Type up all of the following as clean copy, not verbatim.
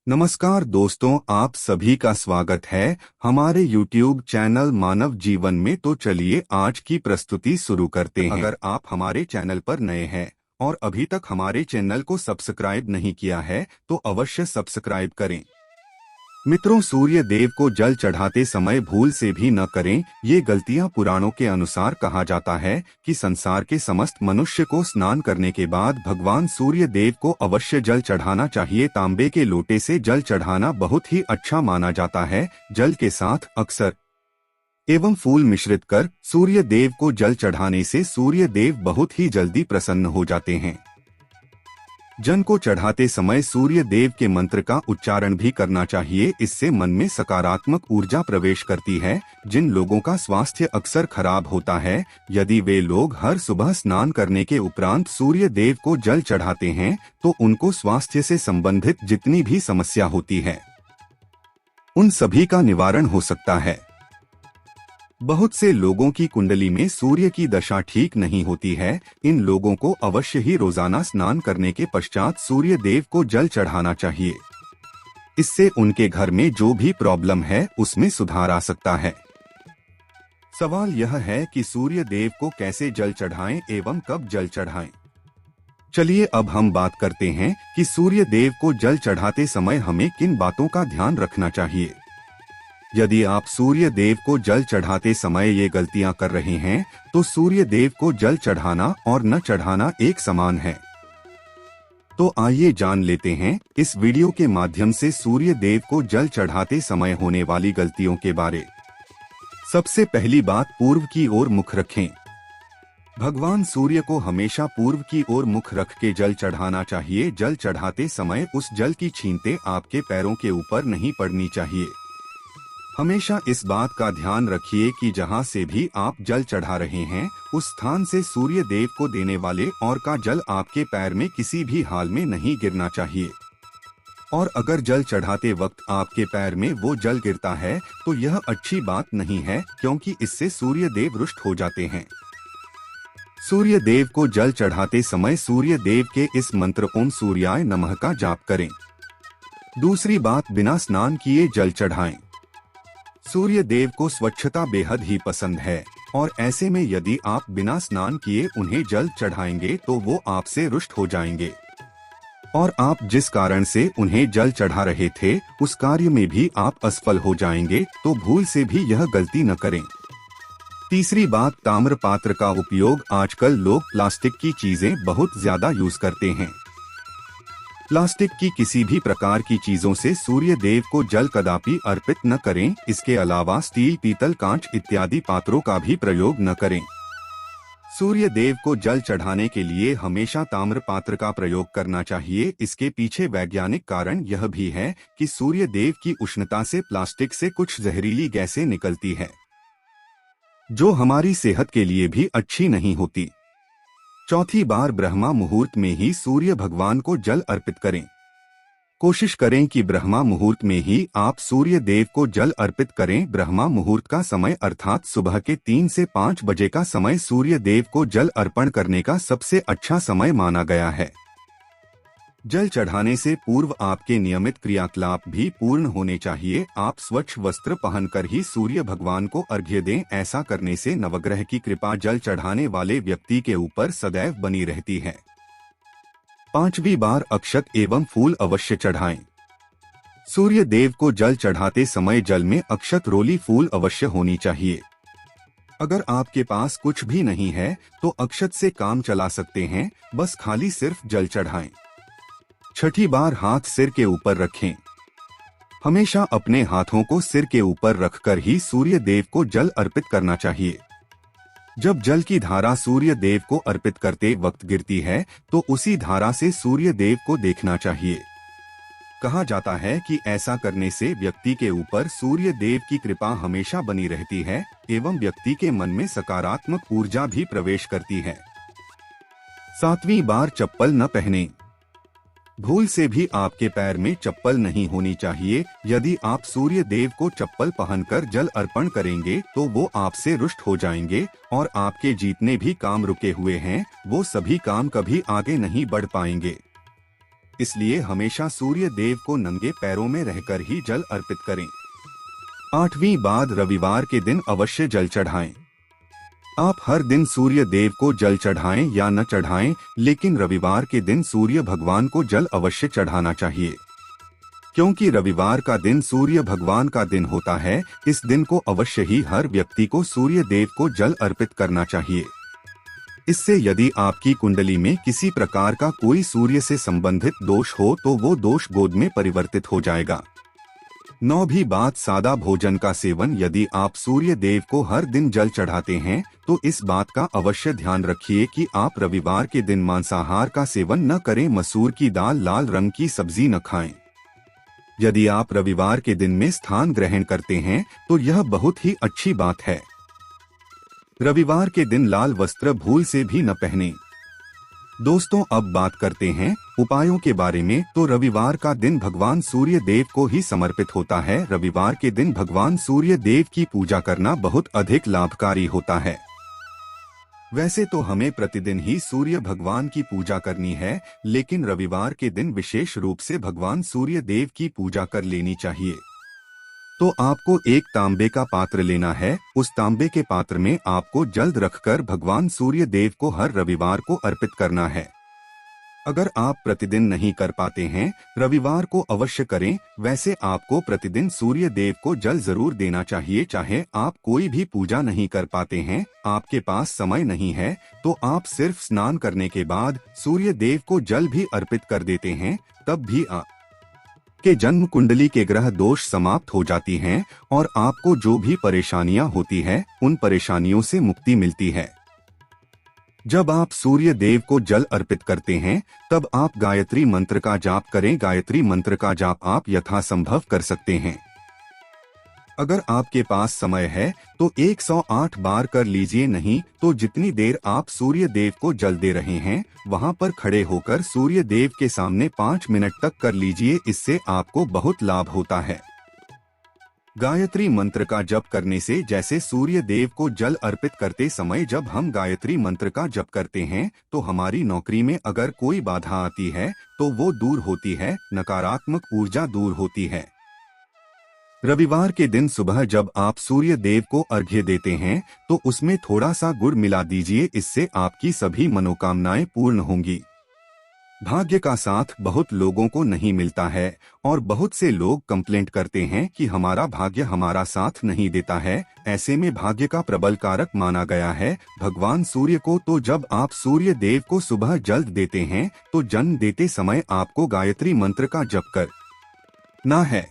नमस्कार दोस्तों, आप सभी का स्वागत है हमारे YouTube चैनल मानव जीवन में। तो चलिए आज की प्रस्तुति शुरू करते हैं। अगर आप हमारे चैनल पर नए हैं और अभी तक हमारे चैनल को सब्सक्राइब नहीं किया है तो अवश्य सब्सक्राइब करें। मित्रों, सूर्य देव को जल चढ़ाते समय भूल से भी न करें। ये गलतियां पुराणों के अनुसार कहा जाता है कि संसार के समस्त मनुष्य को स्नान करने के बाद भगवान सूर्य देव को अवश्य जल चढ़ाना चाहिए। तांबे के लोटे से जल चढ़ाना बहुत ही अच्छा माना जाता है। जल के साथ अक्सर एवं फूल मिश्रित कर सूर्य देव को जल चढ़ाने से सूर्य देव बहुत ही जल्दी प्रसन्न हो जाते हैं। जल को चढ़ाते समय सूर्य देव के मंत्र का उच्चारण भी करना चाहिए। इससे मन में सकारात्मक ऊर्जा प्रवेश करती है। जिन लोगों का स्वास्थ्य अक्सर खराब होता है, यदि वे लोग हर सुबह स्नान करने के उपरांत सूर्य देव को जल चढ़ाते हैं तो उनको स्वास्थ्य से संबंधित जितनी भी समस्या होती है उन सभी का निवारण हो सकता है। बहुत से लोगों की कुंडली में सूर्य की दशा ठीक नहीं होती है। इन लोगों को अवश्य ही रोजाना स्नान करने के पश्चात सूर्य देव को जल चढ़ाना चाहिए। इससे उनके घर में जो भी प्रॉब्लम है उसमें सुधार आ सकता है। सवाल यह है कि सूर्य देव को कैसे जल चढ़ाएं एवं कब जल चढ़ाएं। चलिए अब हम बात करते हैं कि सूर्य देव को जल चढ़ाते समय हमें किन बातों का ध्यान रखना चाहिए। यदि आप सूर्य देव को जल चढ़ाते समय ये गलतियां कर रहे हैं तो सूर्य देव को जल चढ़ाना और न चढ़ाना एक समान है। तो आइए जान लेते हैं इस वीडियो के माध्यम से सूर्य देव को जल चढ़ाते समय होने वाली गलतियों के बारे। सबसे पहली बात, पूर्व की ओर मुख रखें। भगवान सूर्य को हमेशा पूर्व की ओर मुख रख के जल चढ़ाना चाहिए। जल चढ़ाते समय उस जल की छींटे आपके पैरों के ऊपर नहीं पड़नी चाहिए। हमेशा इस बात का ध्यान रखिए कि जहां से भी आप जल चढ़ा रहे हैं उस स्थान से सूर्य देव को देने वाले और का जल आपके पैर में किसी भी हाल में नहीं गिरना चाहिए। और अगर जल चढ़ाते वक्त आपके पैर में वो जल गिरता है तो यह अच्छी बात नहीं है, क्योंकि इससे सूर्य देव रुष्ट हो जाते हैं। सूर्य देव को जल चढ़ाते समय सूर्य देव के इस मंत्र ओम सूर्याय नमः का जाप करें। दूसरी बात, बिना स्नान किए जल चढ़ाएं। सूर्य देव को स्वच्छता बेहद ही पसंद है और ऐसे में यदि आप बिना स्नान किए उन्हें जल चढ़ाएंगे तो वो आपसे रुष्ट हो जाएंगे और आप जिस कारण से उन्हें जल चढ़ा रहे थे उस कार्य में भी आप असफल हो जाएंगे। तो भूल से भी यह गलती न करें। तीसरी बात, ताम्र पात्र का उपयोग। आजकल लोग प्लास्टिक की चीजें बहुत ज्यादा यूज करते हैं। प्लास्टिक की किसी भी प्रकार की चीजों से सूर्य देव को जल कदापि अर्पित न करें। इसके अलावा स्टील, पीतल, कांच इत्यादि पात्रों का भी प्रयोग न करें। सूर्य देव को जल चढ़ाने के लिए हमेशा ताम्र पात्र का प्रयोग करना चाहिए। इसके पीछे वैज्ञानिक कारण यह भी है कि सूर्य देव की उष्णता से प्लास्टिक से कुछ जहरीली गैसें निकलती है जो हमारी सेहत के लिए भी अच्छी नहीं होती। चौथी बार, ब्रह्मा मुहूर्त में ही सूर्य भगवान को जल अर्पित करें। कोशिश करें कि ब्रह्मा मुहूर्त में ही आप सूर्य देव को जल अर्पित करें। ब्रह्मा मुहूर्त का समय अर्थात सुबह के 3 से 5 बजे का समय सूर्य देव को जल अर्पण करने का सबसे अच्छा समय माना गया है। जल चढ़ाने से पूर्व आपके नियमित क्रियाकलाप भी पूर्ण होने चाहिए। आप स्वच्छ वस्त्र पहनकर ही सूर्य भगवान को अर्घ्य दें। ऐसा करने से नवग्रह की कृपा जल चढ़ाने वाले व्यक्ति के ऊपर सदैव बनी रहती है। पांचवी बार, अक्षत एवं फूल अवश्य चढ़ाएं। सूर्य देव को जल चढ़ाते समय जल में अक्षत, रोली, फूल अवश्य होनी चाहिए। अगर आपके पास कुछ भी नहीं है तो अक्षत से काम चला सकते हैं, बस खाली सिर्फ जल चढ़ाएं। छठी बार, हाथ सिर के ऊपर रखें। हमेशा अपने हाथों को सिर के ऊपर रखकर ही सूर्य देव को जल अर्पित करना चाहिए। जब जल की धारा सूर्य देव को अर्पित करते वक्त गिरती है तो उसी धारा से सूर्य देव को देखना चाहिए। कहा जाता है कि ऐसा करने से व्यक्ति के ऊपर सूर्य देव की कृपा हमेशा बनी रहती है एवं व्यक्ति के मन में सकारात्मक ऊर्जा भी प्रवेश करती है। सातवीं बार, चप्पल न पहने। भूल से भी आपके पैर में चप्पल नहीं होनी चाहिए। यदि आप सूर्य देव को चप्पल पहनकर जल अर्पण करेंगे तो वो आपसे रुष्ट हो जाएंगे और आपके जितने भी काम रुके हुए हैं वो सभी काम कभी आगे नहीं बढ़ पाएंगे। इसलिए हमेशा सूर्य देव को नंगे पैरों में रहकर ही जल अर्पित करें। 8वीं बात, रविवार के दिन अवश्य जल चढ़ाएं। आप हर दिन सूर्य देव को जल चढ़ाएं या न चढ़ाएं, लेकिन रविवार के दिन सूर्य भगवान को जल अवश्य चढ़ाना चाहिए। क्योंकि रविवार का दिन सूर्य भगवान का दिन होता है, इस दिन को अवश्य ही हर व्यक्ति को सूर्य देव को जल अर्पित करना चाहिए। इससे यदि आपकी कुंडली में किसी प्रकार का कोई सूर्य से संबंधित दोष हो तो वो दोष गोद में परिवर्तित हो जाएगा। 9वीं बात, सादा भोजन का सेवन। यदि आप सूर्य देव को हर दिन जल चढ़ाते हैं तो इस बात का अवश्य ध्यान रखिए कि आप रविवार के दिन मांसाहार का सेवन न करें, मसूर की दाल, लाल रंग की सब्जी न खाएं। यदि आप रविवार के दिन में स्थान ग्रहण करते हैं तो यह बहुत ही अच्छी बात है। रविवार के दिन लाल वस्त्र भूल से भी न पहनें। दोस्तों, अब बात करते हैं उपायों के बारे में। तो रविवार का दिन भगवान सूर्य देव को ही समर्पित होता है। रविवार के दिन भगवान सूर्य देव की पूजा करना बहुत अधिक लाभकारी होता है। वैसे तो हमें प्रतिदिन ही सूर्य भगवान की पूजा करनी है, लेकिन रविवार के दिन विशेष रूप से भगवान सूर्य देव की पूजा कर लेनी चाहिए। तो आपको एक तांबे का पात्र लेना है। उस तांबे के पात्र में आपको जल रखकर भगवान सूर्य देव को हर रविवार को अर्पित करना है। अगर आप प्रतिदिन नहीं कर पाते हैं, रविवार को अवश्य करें। वैसे आपको प्रतिदिन सूर्य देव को जल जरूर देना चाहिए। चाहे आप कोई भी पूजा नहीं कर पाते हैं, आपके पास समय नहीं है, तो आप सिर्फ स्नान करने के बाद सूर्य देव को जल भी अर्पित कर देते हैं, तब भी के जन्म कुंडली के ग्रह दोष समाप्त हो जाती हैं और आपको जो भी परेशानियां होती है उन परेशानियों से मुक्ति मिलती है। जब आप सूर्य देव को जल अर्पित करते हैं तब आप गायत्री मंत्र का जाप करें। गायत्री मंत्र का जाप आप यथासंभव कर सकते हैं। अगर आपके पास समय है तो 108 बार कर लीजिए, नहीं तो जितनी देर आप सूर्य देव को जल दे रहे हैं वहां पर खड़े होकर सूर्य देव के सामने 5 मिनट तक कर लीजिए। इससे आपको बहुत लाभ होता है। गायत्री मंत्र का जप करने से, जैसे सूर्य देव को जल अर्पित करते समय जब हम गायत्री मंत्र का जप करते हैं तो हमारी नौकरी में अगर कोई बाधा आती है तो वो दूर होती है, नकारात्मक ऊर्जा दूर होती है। रविवार के दिन सुबह जब आप सूर्य देव को अर्घ्य देते हैं तो उसमें थोड़ा सा गुड़ मिला दीजिए। इससे आपकी सभी मनोकामनाएं पूर्ण होंगी। भाग्य का साथ बहुत लोगों को नहीं मिलता है और बहुत से लोग कंप्लेंट करते हैं कि हमारा भाग्य हमारा साथ नहीं देता है। ऐसे में भाग्य का प्रबल कारक माना गया है भगवान सूर्य को। तो जब आप सूर्य देव को सुबह जल देते हैं तो जन्म देते समय आपको गायत्री मंत्र का जप करना है।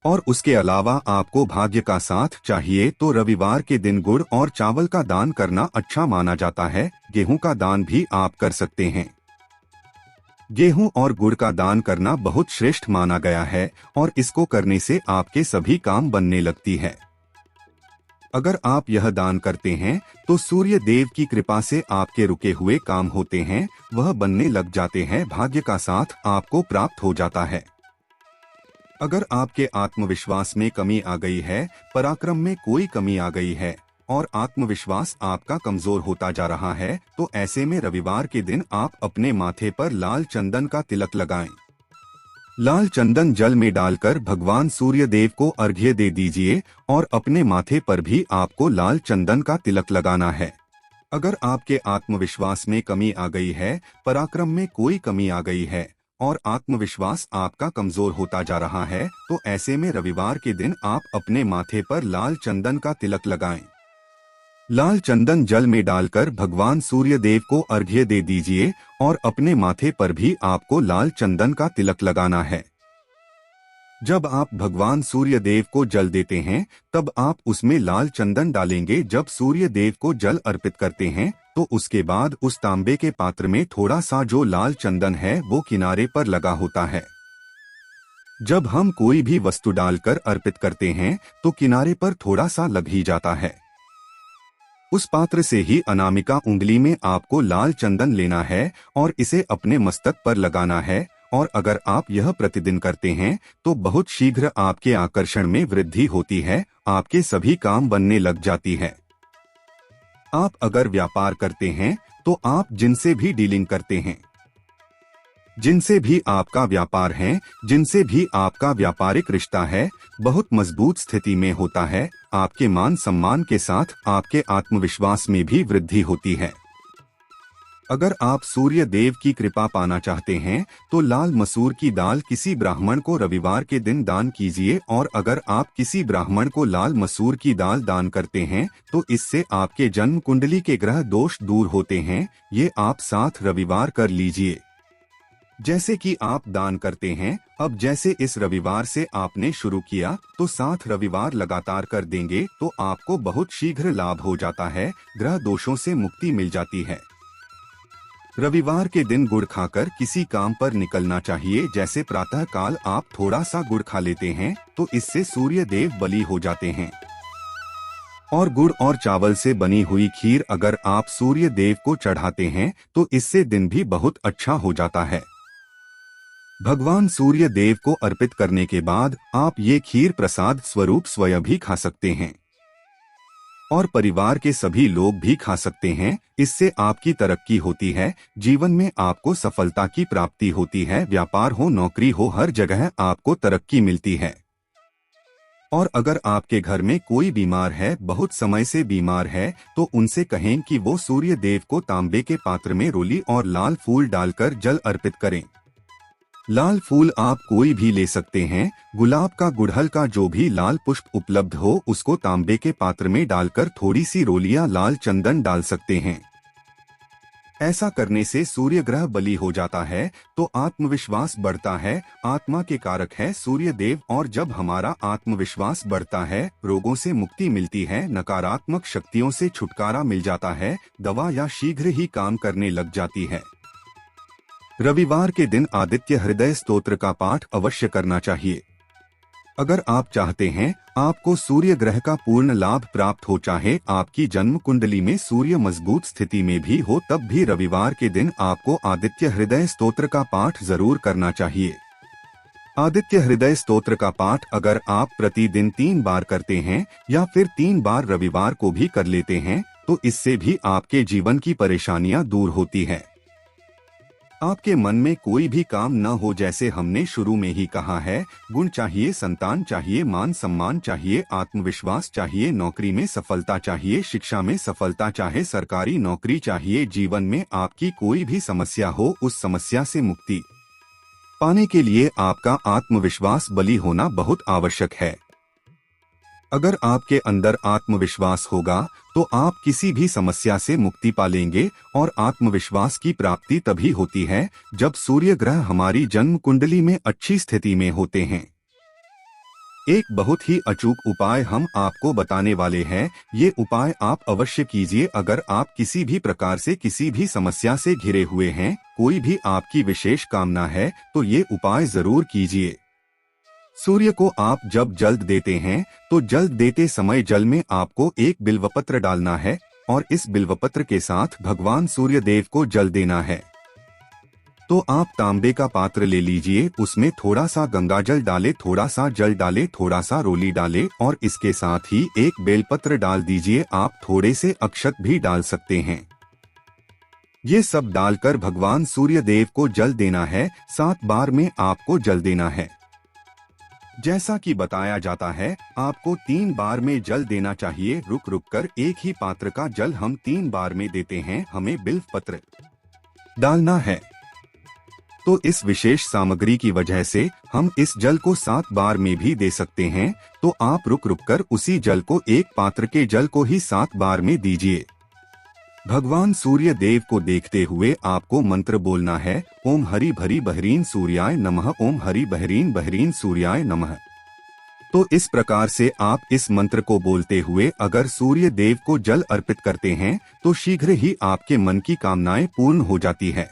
और उसके अलावा आपको भाग्य का साथ चाहिए तो रविवार के दिन गुड़ और चावल का दान करना अच्छा माना जाता है। गेहूं का दान भी आप कर सकते हैं। गेहूं और गुड़ का दान करना बहुत श्रेष्ठ माना गया है और इसको करने से आपके सभी काम बनने लगती है। अगर आप यह दान करते हैं तो सूर्य देव की कृपा से आपके रुके हुए काम होते हैं, वह बनने लग जाते हैं। भाग्य का साथ आपको प्राप्त हो जाता है। अगर आपके आत्मविश्वास में कमी आ गई है, पराक्रम में कोई कमी आ गई है और आत्मविश्वास आपका कमजोर होता जा रहा है, तो ऐसे में रविवार के दिन आप अपने माथे पर लाल चंदन का तिलक लगाएं। लाल चंदन जल में डालकर भगवान सूर्य देव को अर्घ्य दे दीजिए और अपने माथे पर भी आपको लाल चंदन का तिलक लगाना है। अगर आपके आत्मविश्वास में कमी आ गई है, पराक्रम में कोई कमी आ गई है और आत्मविश्वास आपका कमजोर होता जा रहा है, तो ऐसे में रविवार के दिन आप अपने माथे पर लाल चंदन का तिलक लगाएं। लाल चंदन जल में डालकर भगवान सूर्य देव को अर्घ्य दे दीजिए और अपने माथे पर भी आपको लाल चंदन का तिलक लगाना है। जब आप भगवान सूर्य देव को जल देते हैं तब आप उसमें लाल चंदन डालेंगे। जब सूर्य देव को जल अर्पित करते हैं तो उसके बाद उस तांबे के पात्र में थोड़ा सा जो लाल चंदन है वो किनारे पर लगा होता है। जब हम कोई भी वस्तु डालकर अर्पित करते हैं तो किनारे पर थोड़ा सा लग ही जाता है। उस पात्र से ही अनामिका उंगली में आपको लाल चंदन लेना है और इसे अपने मस्तक पर लगाना है। और अगर आप यह प्रतिदिन करते हैं तो बहुत शीघ्र आपके आकर्षण में वृद्धि होती है, आपके सभी काम बनने लग जाती है। आप अगर व्यापार करते हैं तो आप जिनसे भी डीलिंग करते हैं, जिनसे भी आपका व्यापार है, जिनसे भी आपका व्यापारिक रिश्ता है, बहुत मजबूत स्थिति में होता है। आपके मान सम्मान के साथ आपके आत्मविश्वास में भी वृद्धि होती है। अगर आप सूर्य देव की कृपा पाना चाहते हैं तो लाल मसूर की दाल किसी ब्राह्मण को रविवार के दिन दान कीजिए, और अगर आप किसी ब्राह्मण को लाल मसूर की दाल दान करते हैं तो इससे आपके जन्म कुंडली के ग्रह दोष दूर होते हैं। ये आप 7 रविवार कर लीजिए जैसे कि आप दान करते हैं। अब जैसे इस रविवार से आपने शुरू किया तो 7 रविवार लगातार कर देंगे तो आपको बहुत शीघ्र लाभ हो जाता है, ग्रह दोषों से मुक्ति मिल जाती है। रविवार के दिन गुड़ खाकर किसी काम पर निकलना चाहिए। जैसे प्रातः काल आप थोड़ा सा गुड़ खा लेते हैं तो इससे सूर्य देव बली हो जाते हैं। और गुड़ और चावल से बनी हुई खीर अगर आप सूर्य देव को चढ़ाते हैं तो इससे दिन भी बहुत अच्छा हो जाता है। भगवान सूर्य देव को अर्पित करने के बाद आप ये खीर प्रसाद स्वरूप स्वयं भी खा सकते हैं और परिवार के सभी लोग भी खा सकते हैं। इससे आपकी तरक्की होती है, जीवन में आपको सफलता की प्राप्ति होती है। व्यापार हो, नौकरी हो, हर जगह आपको तरक्की मिलती है। और अगर आपके घर में कोई बीमार है, बहुत समय से बीमार है, तो उनसे कहें कि वो सूर्य देव को तांबे के पात्र में रोली और लाल फूल डालकर जल अर्पित करें। लाल फूल आप कोई भी ले सकते हैं, गुलाब का, गुड़हल का, जो भी लाल पुष्प उपलब्ध हो उसको तांबे के पात्र में डालकर थोड़ी सी रोलियां लाल चंदन डाल सकते हैं। ऐसा करने से सूर्य ग्रह बली हो जाता है तो आत्मविश्वास बढ़ता है। आत्मा के कारक है सूर्य देव, और जब हमारा आत्मविश्वास बढ़ता है रोगों से मुक्ति मिलती है, नकारात्मक शक्तियों से छुटकारा मिल जाता है, दवा या शीघ्र ही काम करने लग जाती है। रविवार के दिन आदित्य हृदय स्तोत्र का पाठ अवश्य करना चाहिए। अगर आप चाहते हैं आपको सूर्य ग्रह का पूर्ण लाभ प्राप्त हो, चाहे आपकी जन्म कुंडली में सूर्य मजबूत स्थिति में भी हो, तब भी रविवार के दिन आपको आदित्य हृदय स्तोत्र का पाठ जरूर करना चाहिए। आदित्य हृदय स्तोत्र का पाठ अगर आप प्रतिदिन 3 बार करते हैं या फिर 3 बार रविवार को भी कर लेते हैं तो इससे भी आपके जीवन की परेशानियां दूर होती है। आपके मन में कोई भी काम न हो, जैसे हमने शुरू में ही कहा है, गुण चाहिए, संतान चाहिए, मान सम्मान चाहिए, आत्मविश्वास चाहिए, नौकरी में सफलता चाहिए, शिक्षा में सफलता चाहे, सरकारी नौकरी चाहिए, जीवन में आपकी कोई भी समस्या हो, उस समस्या से मुक्ति पाने के लिए आपका आत्मविश्वास बली होना बहुत आवश्यक है। अगर आपके अंदर आत्मविश्वास होगा तो आप किसी भी समस्या से मुक्ति पा लेंगे, और आत्मविश्वास की प्राप्ति तभी होती है जब सूर्य ग्रह हमारी जन्म कुंडली में अच्छी स्थिति में होते हैं। एक बहुत ही अचूक उपाय हम आपको बताने वाले हैं, ये उपाय आप अवश्य कीजिए। अगर आप किसी भी प्रकार से किसी भी समस्या से घिरे हुए हैं, कोई भी आपकी विशेष कामना है, तो ये उपाय जरूर कीजिए। सूर्य को आप जब जल देते हैं तो जल देते समय जल में आपको एक बिल्वपत्र डालना है और इस बिल्वपत्र के साथ भगवान सूर्य देव को जल देना है। तो आप तांबे का पात्र ले लीजिए, उसमें थोड़ा सा गंगाजल डाले, थोड़ा सा जल डाले, थोड़ा सा रोली डाले और इसके साथ ही एक बेलपत्र डाल दीजिए। आप थोड़े से अक्षत भी डाल सकते हैं। ये सब डालकर भगवान सूर्य देव को जल देना है। 7 बार में आपको जल देना है। जैसा कि बताया जाता है आपको 3 बार में जल देना चाहिए। रुक रुक कर एक ही पात्र का जल हम 3 बार में देते हैं। हमें बिल्व पत्र डालना है। तो इस विशेष सामग्री की वजह से हम इस जल को 7 बार में भी दे सकते हैं। तो आप रुक रुक कर उसी जल को, एक पात्र के जल को ही 7 बार में दीजिए। भगवान सूर्य देव को देखते हुए आपको मंत्र बोलना है, ओम हरि भरी बहरीन सूर्याय नमः, ओम हरि बहरीन बहरीन सूर्याय नमः। तो इस प्रकार से आप इस मंत्र को बोलते हुए अगर सूर्य देव को जल अर्पित करते हैं तो शीघ्र ही आपके मन की कामनाएं पूर्ण हो जाती है।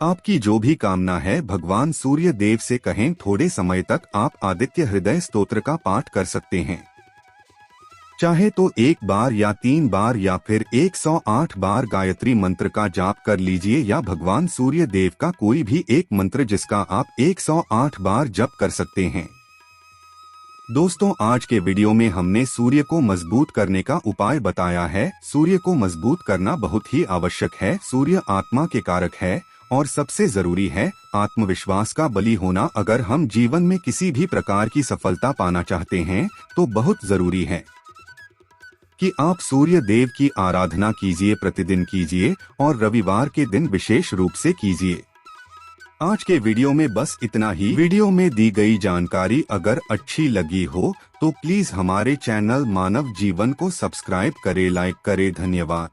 आपकी जो भी कामना है भगवान सूर्य देव से कहें। थोड़े समय तक आप आदित्य हृदय स्तोत्र का पाठ कर सकते हैं। चाहे तो 1 बार या 3 बार या फिर 108 बार गायत्री मंत्र का जाप कर लीजिए, या भगवान सूर्य देव का कोई भी एक मंत्र जिसका आप 108 बार जप कर सकते हैं। दोस्तों, आज के वीडियो में हमने सूर्य को मजबूत करने का उपाय बताया है। सूर्य को मजबूत करना बहुत ही आवश्यक है। सूर्य आत्मा के कारक है और सबसे जरूरी है आत्मविश्वास का बली होना। अगर हम जीवन में किसी भी प्रकार की सफलता पाना चाहते हैं तो बहुत जरूरी है कि आप सूर्य देव की आराधना कीजिए, प्रतिदिन कीजिए और रविवार के दिन विशेष रूप से कीजिए। आज के वीडियो में बस इतना ही। वीडियो में दी गई जानकारी अगर अच्छी लगी हो तो प्लीज हमारे चैनल मानव जीवन को सब्सक्राइब करें, लाइक करें। धन्यवाद।